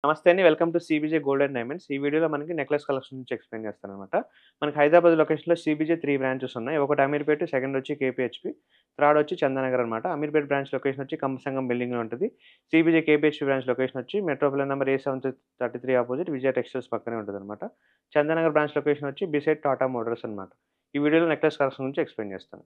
నమస్తే అండి. Welcome to CBJ gold and diamonds. ఈ వీడియోలో మనకి నెక్లెస్ కలెక్షన్ గురించి ఎక్స్‌ప్లెయిన్ చేస్తాననమాట. మనకి హైదరాబాద్ లొకేషన్‌లో సీబీజే 3 బ్రాంచెస్ ఉన్నాయి. ఒకటి అమీర్పేట, సెకండ్ వచ్చి కేపీహెచ్‌పీ, థర్డ్ వచ్చి చందానగర్ అనమాట. అమీర్పేట బ్రాంచ్ లొకేషన్ వచ్చి కంసంగం బిల్డింగ్‌లో ఉంటది. సీబీజే కేపీహెచ్‌పీ బ్రాంచ్ లొకేషన్ వచ్చి metro plan number A733 opposite Vijaya textiles పక్కనే ఉంటదనమాట. చందానగర్ బ్రాంచ్ లొకేషన్ వచ్చి బిసైడ్ టాటా మోటార్స్ అనమాట. ఈ వీడియోలో నెక్లెస్ కలెక్షన్ గురించి ఎక్స్‌ప్లెయిన్ చేస్తాను.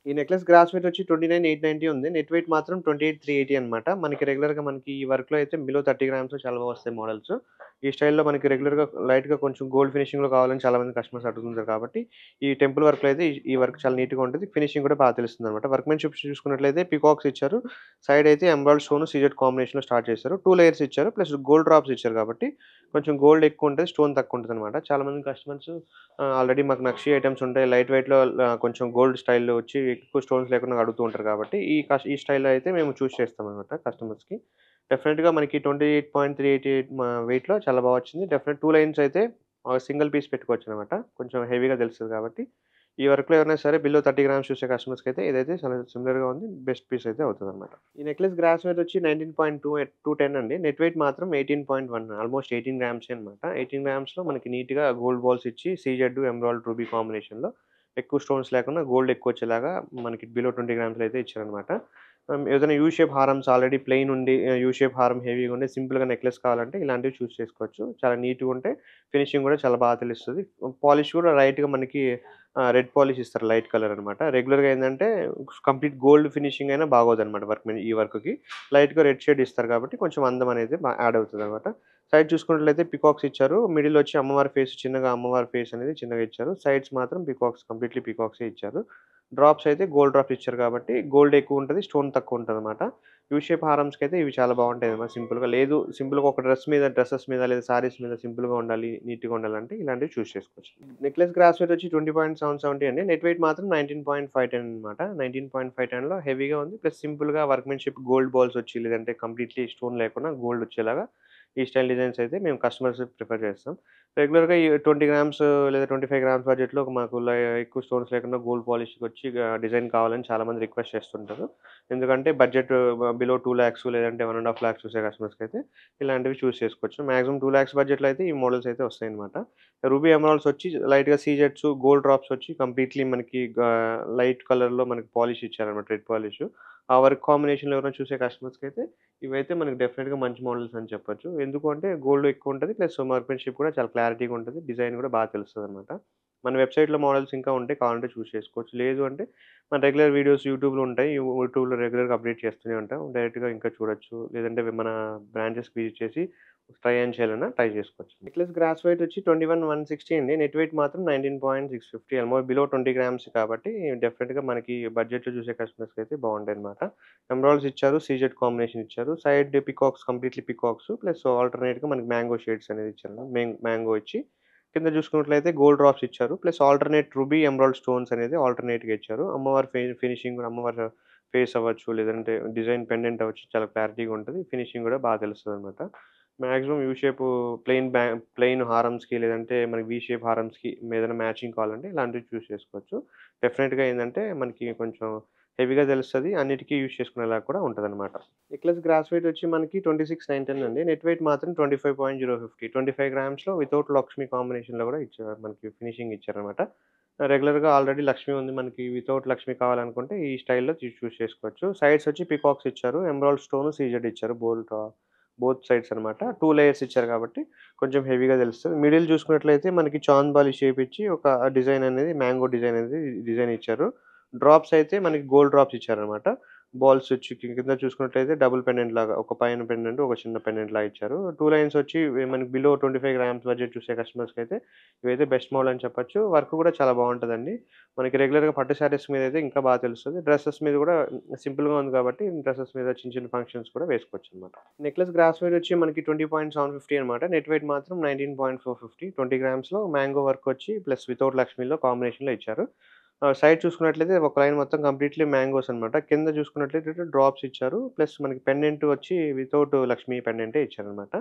ఈ నెక్లెస్ గ్రాస్ వెయిట్ వచ్చి 29,890 ఉంది. నెట్ వెయిట్ మాత్రం 28,380 అనమాట. మనకి రెగ్యులర్‌గా మనకి ఈ వర్క్‌లో అయితే బిలో 30 గ్రామ్స్‌లో చాలా వస్తాయి మోడల్స్. ఈ స్టైల్‌లో మనకి రెగ్యులర్‌గా లైట్‌గా కొంచెం గోల్డ్ ఫినిషింగ్‌లో కావాలని చాలామంది కస్టమర్స్ అడుగుతుంటారు కాబట్టి, ఈ టెంపుల్ వర్క్‌లో అయితే ఈ వర్క్ చాలా నీట్‌గా ఉంటది. ఫినిషింగ్ కూడా బాగా తెలుస్తుందనమాట. వర్క్‌మెన్‌షిప్ చూసుకున్నట్లయితే పీకాక్స్ ఇచ్చారు. సైడ్ అయితే ఎమరాల్డ్ స్టోన్, సీజెడ్ కాంబినేషన్‌లో స్టార్ట్ చేశారు. 2 లేయర్స్ ఇచ్చారు. ప్లస్ గోల్డ్ డ్రాప్స్ ఇచ్చారు కాబట్టి, కొంచెం గోల్డ్ ఎక్కువ ఉంటది. స్టోన్ తక్కువ ఉంటదనమాట. చాలామంది కస్టమర్స్ ఆల్రెడీ మాకు నక్షి ఐటెమ్స్ ఉంటాయి. లైట్ వెయిట్‌లో కొంచెం గోల్డ్ స్టైల్‌లో వచ్చి ఎక్కువ స్టోన్స్ లేకుండా అడుగుతూ ఉంటారు కాబట్టి, ఈ స్టైల్‌లో అయితే మేము చూజ్ చేస్తామనమాట కస్టమర్స్‌కి. డెఫినిట్‌గా మనకి 28.388 వెయిట్‌లో చాలా బా వచ్చింది. 2 లైన్స్ అయితే సింగిల్ పీస్ పెట్టుకోవచ్చనమాట. కొంచెం హెవీగా తెలుస్తది కాబట్టి, ఈ వర్క్‌లో ఎవరైనా సరే బిలో 30 గ్రామ్స్ చూసే కస్టమర్స్‌కైతే ఇదైతే చాలా సిమిలర్‌గా ఉంది. బెస్ట్ పీస్ అయితే అవుతదనమాట. ఈ నెక్లెస్ గ్రాస్ వెయిట్ వచ్చి 19.210 అండి. నెట్ వెయిట్ మాత్రం 18.1 ఆల్‌మోస్ట్ 18 గ్రామ్సే అనమాట. 18 గ్రామ్స్‌లో మనకి నీట్‌గా గోల్డ్ బాల్స్ ఇచ్చి సీజెడ్, ఎమరాల్డ్, రూబీ కాంబినేషన్‌లో ఎక్కువ స్టోన్స్ లేకుండా గోల్డ్ ఎక్కువొచ్చేలాగా మనకి బిలో 20 గ్రామ్స్‌లో అయితే ఇచ్చారనమాట. ఏదైనా యూ షేప్ హారమ్స్ ఆల్రెడీ ప్లెయిన్ ఉండి యూ షేప్ హారం హెవీగా ఉండి సింపుల్‌గా నెక్లెస్ కావాలంటే ఇలాంటివి చూజ్ చేసుకోవచ్చు. చాలా నీట్‌గా ఉంటాయి. ఫినిషింగ్ కూడా చాలా బాగా తెలుస్తది. పాలిష్ కూడా లైట్‌గా మనకి రెడ్ పాలిష్ ఇస్తారు. లైట్ కలర్ అనమాట. రెగ్యులర్‌గా ఏందంటే కంప్లీట్ గోల్డ్ ఫినిషింగ్ అయినా బాగోదనమాట ఈ వర్క్‌కి. లైట్‌గా రెడ్ షేడ్ ఇస్తారు కాబట్టి కొంచెం అందం అనేది యాడ్ అవుతదనమాట. సైడ్ చూసుకున్నట్లయితే పీకాక్స్ ఇచ్చారు. మిడిల్ వచ్చి అమ్మవారి ఫేస్ చిన్నగా అమ్మవారి ఫేస్ అనేది చిన్నగా ఇచ్చారు. సైడ్స్ మాత్రం పీకాక్స్ కంప్లీట్‌లీ పీకాక్సే ఇచ్చారు. డ్రాప్స్ అయితే గోల్డ్ డ్రాప్స్ ఇచ్చారు కాబట్టి గోల్డ్ ఎక్కువుంటది. స్టోన్ తక్కువుంటదనమాట. యూ షేప్ హారమ్స్‌కైతే ఇవి చాలా బావుంటాయన్నమాట సింపుల్‌గా. లేదు సింపుల్‌గా ఒక డ్రెసెస్ మీద లేదా సారీస్ మీద సింపుల్‌గా ఉండాలి, నీట్‌గా ఉండాలంటే ఇలాంటివి చూజ్ చేసుకోవచ్చు. నెక్లెస్ గ్రాస్ వెయిట్ వచ్చి 20.770 అండి. నెట్ వెయిట్ మాత్రం 19.510 అనమాట. 19.510లో హెవీగా ఉంది. ప్లస్ సింపుల్‌గా వర్క్‌మెన్‌షిప్ గోల్డ్ బాల్స్ వచ్చి లేదంటే కంప్లీట్‌లీ స్టోన్ లేకుండా గోల్డ్ వచ్చేలాగా ఈ స్టైల్ డిజైన్స్ అయితే మేము కస్టమర్స్‌కి ప్రిఫర్ చేస్తాం. రెగ్యులర్‌గా ఈ 20 గ్రామ్స్ లేదా 25 గ్రామ్స్ బడ్జెట్‌లో మాకు ఎక్కువ స్టోన్స్ లేకుండా గోల్డ్ పాలిష్‌కొచ్చి డిజైన్ కావాలని చాలామంది రిక్వెస్ట్ చేస్తుంటారు. ఎందుకంటే బడ్జెట్ బిలో 2,00,000 లేదంటే 1,50,000 చూసే కస్టమర్స్‌కైతే ఇలాంటివి చూజ్ చేసుకోవచ్చు. మాక్సిమం 2,00,000 బడ్జెట్‌లో అయితే ఈ మోడల్స్ అయితే వస్తాయన్నమాట. రూబీ ఎమరాల్డ్స్ వచ్చి లైట్‌గా సీజెడ్స్, గోల్డ్ డ్రాప్స్ వచ్చి కంప్లీట్‌లీ మనకి లైట్ కలర్‌లో మనకి పాలిష్ ఇచ్చారన్నమాట. Red polish. ఆ వర్క్ కాంబినేషన్‌లో ఎవరైనా చూసే కస్టమర్స్‌కైతే ఇవైతే మనకి డెఫినిట్‌గా మంచి మోడల్స్ అని చెప్పొచ్చు. ఎందుకు అంటే గోల్డ్ ఎక్కువుంటది. ప్లస్ వర్క్‌మెన్‌షిప్ కూడా చాలా క్లారిటీగా ఉంటది. డిజైన్ కూడా బాగా తెలుస్తదనమాట. మన వెబ్‌సైట్‌లో మోడల్స్ ఇంకా ఉంటాయి. కావాలంటే చూస్ చేసుకోవచ్చు. లేదు అంటే మన రెగ్యులర్ వీడియోస్ యూట్యూబ్‌లో ఉంటాయి. యూట్యూబ్‌లో రెగ్యులర్‌గా అప్డేట్ చేస్తూనే ఉంటాం. డైరెక్ట్‌గా ఇంకా చూడొచ్చు. లేదంటే మన బ్రాంచెస్‌కి విజిట్ చేసి ట్రై ఆన్ చేయాలన్నా ట్రై చేసుకోవచ్చు. నెక్లెస్ గ్రాస్ వెయిట్ వచ్చి 21,160 అండి. నెట్ వెయిట్ మాత్రం 19.650 ఆల్మోస్ట్ బిలో 20 గ్రామ్స్ కాబట్టి డెఫినిట్‌గా మనకి బడ్జెట్‌లో చూసే కస్టమర్స్‌కైతే బావుంటాయన్నమాట. ఎమరాల్డ్స్ ఇచ్చారు. సీజెడ్ కాంబినేషన్ ఇచ్చారు. Side peacocks completely peacocks plus ఆల్టర్‌నేట్‌గా మనకి మ్యాంగో షేడ్స్ అనేది ఇచ్చారు. మ్యాంగో ఇచ్చి కింద చూసుకున్నట్లయితే గోల్డ్ డ్రాప్స్ ఇచ్చారు. Plus alternate ruby, emerald stones అనేది ఆల్టర్‌నేట్‌గా ఇచ్చారు. అమ్మవారి ఫినిషింగ్ కూడా అమ్మవారి ఫేస్ అవ్వచ్చు, లేదంటే డిజైన్ పెండెంట్ అవ్వచ్చు చాలా క్లారిటీగా ఉంటది. ఫినిషింగ్ కూడా బాగా తెలుస్తదనమాట. మాక్సిమం యూ షేప్ ప్లెయిన్ హారమ్స్‌కి లేదంటే మనకి వి షేప్ హారమ్స్‌కి ఏదైనా మ్యాచింగ్ కావాలంటే ఇలాంటివి చూజ్ చేసుకోవచ్చు. డెఫినిట్‌గా ఏందంటే మనకి కొంచెం హెవీగా తెలుస్తది. అన్నిటికి యూజ్ చేసుకునేలాగా కూడా ఉంటదనమాట. నెక్లెస్ గ్రాస్ వెయిట్ వచ్చి మనకి 26,910 అండి. నెట్ వెయిట్ మాత్రం 25.050 25 గ్రామ్స్‌లో వితౌట్ లక్ష్మి కాంబినేషన్‌లో కూడా ఇచ్చారు. మనకి ఫినిషింగ్ ఇచ్చారనమాట. రెగ్యులర్‌గా ఆల్రెడీ లక్ష్మి ఉంది. మనకి వితౌట్ లక్ష్మి కావాలనుకుంటే ఈ స్టైల్‌లో చూజ్ చేసుకోవచ్చు. సైడ్స్ వచ్చి పీకాక్స్ ఇచ్చారు. ఎమరాల్డ్ స్టోన్, సీజెడ్ ఇచ్చారు. బోత్ సైడ్స్ అనమాట. 2 లేయర్స్ ఇచ్చారు కాబట్టి కొంచెం హెవీగా తెలుస్తది. మిడిల్ చూసుకున్నట్లయితే మనకి చాంద్ బాలి షేప్ ఇచ్చి ఒక డిజైన్ అనేది మ్యాంగో డిజైన్ అనేది డిజైన్ ఇచ్చారు. డ్రాప్స్ అయితే మనకి గోల్డ్ డ్రాప్స్ ఇచ్చారనమాట. బాల్స్ వచ్చి కింద చూసుకున్నట్లయితే డబుల్ పెండెంట్ లాగా ఒక పైన పెండెంట్, ఒక చిన్న పెండెంట్ లాగా ఇచ్చారు. 2 లైన్స్ వచ్చి మనకి బిలో 25 గ్రామ్స్ బడ్జెట్ చూసే కస్టమర్స్‌కైతే ఇవైతే బెస్ట్ మోడల్ అని చెప్పొచ్చు. వర్క్ కూడా చాలా బావుంటదండి. మనకి రెగ్యులర్‌గా పట్టు శారీస్ మీదయితే ఇంకా బాగా తెలుస్తది. డ్రెసెస్ మీద కూడా సింపుల్‌గా ఉంది కాబట్టి డ్రెసెస్ మీద చిన్న చిన్న ఫంక్షన్స్ కూడా వేసుకోవచ్చనమాట. నెక్లెస్ గ్రాస్ వెయిట్ వచ్చి మనకి 20.750 అనమాట. నెట్ వెయిట్ మాత్రం 19.450. 20 గ్రామ్స్‌లో మ్యాంగో వర్క్ వచ్చి ప్లస్ వితౌట్ లక్ష్మీలో కాంబినేషన్‌లో ఇచ్చారు. సైడ్ చూసుకున్నట్లయితే ఒక లైన్ మొత్తం కంప్లీట్‌లీ మ్యాంగోస్ అనమాట. కింద చూసుకున్నట్లయితే డ్రాప్స్ ఇచ్చారు. ప్లస్ మనకి పెండెంట్ వచ్చి వితౌట్ లక్ష్మీ పెండెంటే ఇచ్చారనమాట.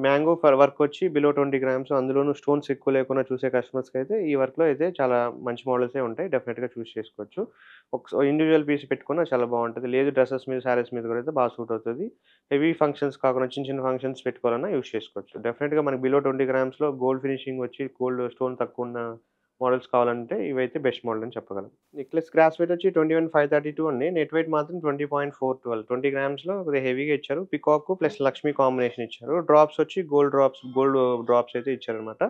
మ్యాంగో వర్క్ వచ్చి బిలో 20 గ్రామ్స్ అందులోనూ స్టోన్స్ ఎక్కువ లేకుండా చూసే కస్టమర్స్‌కైతే ఈ వర్క్‌లో అయితే చాలా మంచి మోడల్సే ఉంటాయి. డెఫినిట్‌గా చూస్ చేసుకోవచ్చు. ఇండివిడ్యువల్ పీస్ పెట్టుకున్నా చాలా బావుంటది. లేదు డ్రెసెస్ మీద, శారీస్ మీద కూడా అయితే బాగా సూట్ అవుతది. హెవీ ఫంక్షన్స్ కాకుండా చిన్న చిన్న ఫంక్షన్స్ పెట్టుకోవాలన్నా యూజ్ చేసుకోవచ్చు. డెఫినిట్‌గా మనకి బిలో 20 గ్రామ్స్‌లో గోల్డ్ ఫినిషింగ్ వచ్చి గోల్డ్ స్టోన్ తక్కువున్న మోడల్స్ కావాలంటే ఇవైతే బెస్ట్ మోడల్ అని చెప్పగలం. నెక్లెస్ గ్రాస్ వెయిట్ వచ్చి 21,532 అండి. నెట్ వెయిట్ మాత్రం 20.412. 20 గ్రామ్స్‌లో కొద్దిగా హెవీగా ఇచ్చారు. పికాక్ ప్లస్ లక్ష్మీ కాంబినేషన్ ఇచ్చారు. డ్రాప్స్ వచ్చి గోల్డ్ డ్రాప్స్ అయితే ఇచ్చారనమాట.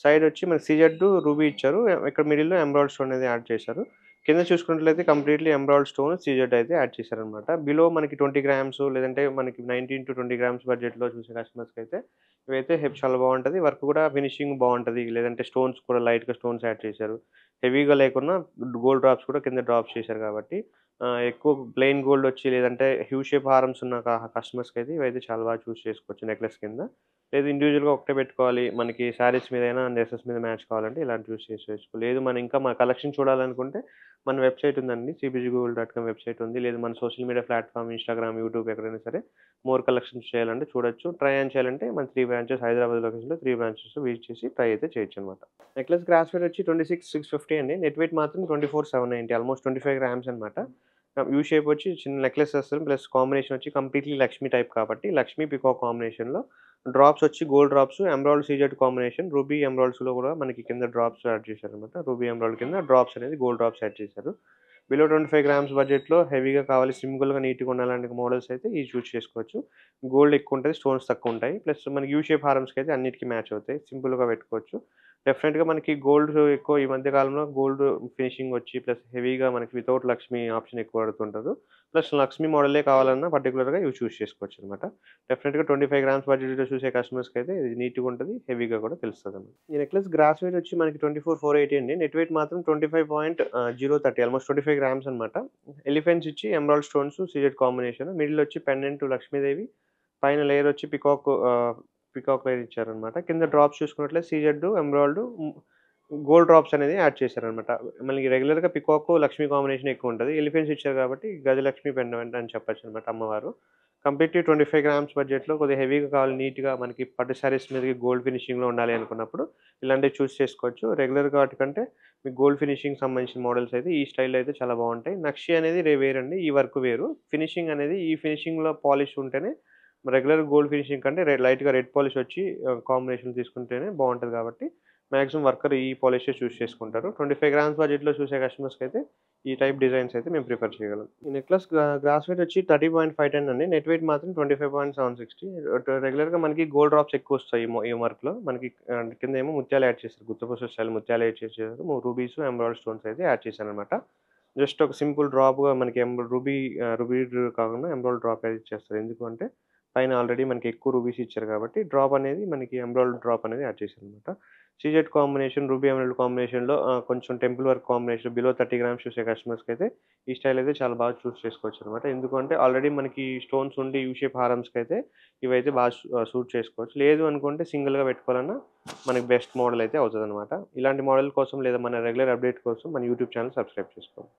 సైడ్ వచ్చి మనకి సీజెడ్ రూబీ ఇచ్చారు. ఇక్కడ మిడిల్‌లో ఎమరాల్డ్ స్టోన్ అనేది యాడ్ చేశారు. కింద చూసుకున్నట్లయితే కంప్లీట్‌లీ ఎమరాల్డ్ స్టోన్, సీజెడ్ అయితే యాడ్ చేశారనమాట. బిలో మనకి 20 గ్రామ్స్ లేదంటే మనకి 19-20 గ్రామ్స్ బడ్జెట్‌లో చూసే కస్టమర్స్‌కైతే ఇవైతే చాలా బావుంటది. వర్క్ కూడా ఫినిషింగ్ బావుంటది. లేదంటే స్టోన్స్ కూడా లైట్‌గా స్టోన్స్ యాడ్ చేశారు. హెవీగా లేకున్నా గోల్డ్ డ్రాప్స్ కూడా కింద డ్రాప్స్ చేశారు కాబట్టి ఎక్కువ ప్లెయిన్ గోల్డ్ వచ్చి లేదంటే హ్యూ షేప్ హారమ్స్ ఉన్న కస్టమర్స్‌కైతే ఇవైతే చాలా బాగా చూజ్ చేసుకోవచ్చు నెక్లెస్ కింద. లేదు ఇండివిడ్యువల్‌గా ఒకటే పెట్టుకోవాలి. మనకి శారీస్ మీదైనా, డ్రెసెస్ మీద మ్యాచ్ కావాలంటే ఇలాంటి చూజ్ చేసేయొచ్చు. లేదు మనం ఇంకా మన కలెక్షన్ చూడాలనుకుంటే మన వెబ్‌సైట్ ఉందండి. cbggold.com వెబ్‌సైట్ ఉంది. లేదు మన social media platform Instagram, YouTube ఎక్కడైనా సరే మోర్ కలెక్షన్స్ చేయాలంటే చూడొచ్చు. ట్రై ఆన్ చేయాలంటే మన 3 బ్రాంచెస్ హైదరాబాద్ లొకేషన్‌లో 3 బ్రాంచెస్ విజిట్ చేసి ట్రై అయితే చేయొచ్చనమాట. నెక్లెస్ గ్రాస్ వెయిట్ వచ్చి 26,650 అండి. నెట్ వెయిట్ మాత్రం 24,790 ఆల్‌మోస్ట్ 25 గ్రామ్స్ అనమాట. యూ షేప్ వచ్చి చిన్న నెక్లెస్ వస్తది. ప్లస్ కాంబినేషన్ వచ్చి కంప్లీట్‌లీ లక్ష్మీ టైప్ కాబట్టి లక్ష్మీ పీకాక్ కాంబినేషన్‌లో డ్రాప్స్ వచ్చి gold drops, emerald CZ combination, ruby ఎమరాల్డ్స్‌లో కూడా మనకి కింద డ్రాప్స్ యాడ్ చేశారనమాట. రూబీ ఎమరాల్డ్ కింద డ్రాప్స్ అనేది గోల్డ్ డ్రాప్స్ యాడ్ చేశారు. బిలో 25 గ్రామ్స్ బడ్జెట్‌లో హెవీగా కావాలి సింపుల్‌గా నీట్‌గా ఉండాలంటే మోడల్స్ అయితే ఇవి చూజ్ చేసుకోవచ్చు. గోల్డ్ ఎక్కువుంటది. స్టోన్స్ తక్కువుంటాయి. ప్లస్ మనకి యూ షేప్ హారమ్స్‌కైతే అన్నిటికి మ్యాచ్ అవుతాయి. సింపుల్‌గా పెట్టుకోవచ్చు. డెఫినిట్‌గా మనకి గోల్డ్ ఎక్కువ ఈ మధ్య కాలంలో గోల్డ్ ఫినిషింగ్ వచ్చి ప్లస్ హెవీగా మనకి వితౌట్ లక్ష్మి ఆప్షన్ ఎక్కువ వాడుతుంటారు. ప్లస్ లక్ష్మి మోడలే కావాలన్నా పర్టిక్యులర్‌గా ఇవి చూజ్ చేసుకోవచ్చనమాట. డెఫినిట్‌గా 25 గ్రామ్స్ బడ్జెట్‌లో చూసే కస్టమర్స్‌కైతే ఇది నీట్‌గా ఉంటది. హెవీగా కూడా తెలుస్తదనమాట. ఈ నెక్లెస్ గ్రాస్ వెయిట్ వచ్చి మనకి 24,480 అండి. నెట్ వెయిట్ మాత్రం 25.030 ఆల్‌మోస్ట్ 25 గ్రామ్స్ అనమాట. ఎలిఫెంట్స్ ఇచ్చి emerald stones CZ combination. Middle వచ్చి పెండెంట్ లక్ష్మీదేవి. పైన లేయర్ వచ్చి పికాక్ లేయర్ ఇచ్చారనమాట. కింద డ్రాప్స్ చూసుకున్నట్లయితే సీజెడ్, ఎమరాల్డ్, గోల్డ్ డ్రాప్స్ అనేది యాడ్ చేశారనమాట. మనకి రెగ్యులర్‌గా పికాక్, లక్ష్మి కాంబినేషన్ ఎక్కువుంటది. ఎలిఫెంట్స్ ఇచ్చారు కాబట్టి గజలక్ష్మి పెండెంట్ అని చెప్పొచ్చనమాట అమ్మవారు. కంప్లీట్‌లీ 25 గ్రామ్స్ బడ్జెట్‌లో కొద్దిగా హెవీగా కావాలి నీట్‌గా మనకి పట్టు శారీస్ మీదకి గోల్డ్ ఫినిషింగ్‌లో ఉండాలి అనుకున్నప్పుడు ఇలాంటివి చూజ్ చేసుకోవచ్చు. రెగ్యులర్‌గా వాటికంటే మీకు గోల్డ్ ఫినిషింగ్ సంబంధించిన మోడల్స్ అయితే ఈ స్టైల్‌లో అయితే చాలా బావుంటాయి. నక్షి అనేది వేరండి. ఈ వర్క్ వేరు. ఫినిషింగ్ అనేది ఈ ఫినిషింగ్‌లో పాలిష్ ఉంటేనే రెగ్యులర్ గోల్డ్ ఫినిషింగ్ కంటే లైట్‌గా రెడ్ పాలిష్ వచ్చి కాంబినేషన్ తీసుకుంటేనే బావుంటది కాబట్టి మాక్సిమం వర్కర్ ఈ పాలిషే చూజ్ చేసుకుంటారు. 25 గ్రామ్స్ బడ్జెట్‌లో చూసే కస్టమర్స్‌కైతే ఈ టైప్ డిజైన్స్ అయితే మేము ప్రిఫర్ చేయగలం. ఈ నెక్లెస్ గ్రాస్ వెయిట్ వచ్చి 30.510 అండి. నెట్ వెయిట్ మాత్రం 25.760. రెగ్యులర్‌గా మనకి గోల్డ్ డ్రాప్స్ ఎక్కువొస్తాయి ఈ వర్క్‌లో. మనకి కిందేమో ముత్యాలు యాడ్ చేశారు. గుత్తపూసల స్టైల్ ముత్యాలు యాడ్ చేశారు. రూబీస్, ఎమరాల్డ్ స్టోన్స్ అయితే యాడ్ చేశారనమాట. జస్ట్ ఒక సింపుల్ డ్రాప్‌గా మనకి రూబీ కాకుండా ఎమరాల్డ్ డ్రాప్ అనేది ఇచ్చేస్తారు. ఎందుకు అంటే పైన ఆల్రెడీ మనకి ఎక్కువ రూబీస్ ఇచ్చారు కాబట్టి డ్రాప్ అనేది మనకి ఎమరాల్డ్ డ్రాప్ అనేది యాడ్ చేశారనమాట. సీజెడ్ కాంబినేషన్, రూబీ ఎమరాల్డ్ కాంబినేషన్‌లో కొంచెం temple work combination below 30 grams చూసే కస్టమర్స్‌కైతే ఈ స్టైల్ అయితే చాలా బాగా చూజ్ చేసుకోవచ్చనమాట. ఎందుకంటే ఆల్రెడీ మనకి స్టోన్స్ ఉండి యూ షేప్ హారమ్స్‌కైతే ఇవైతే బాగా సూట్ చేసుకోవచ్చు. లేదు అనుకుంటే సింగిల్‌గా పెట్టుకోవాలన్నా మనకి బెస్ట్ మోడల్ అయితే అవుతదనమాట. ఇలాంటి మోడల్ కోసం లేదా మన రెగ్యులర్ అప్డేట్ కోసం మన యూట్యూబ్ ఛానెల్ సబ్స్క్రైబ్ చేసుకోండి.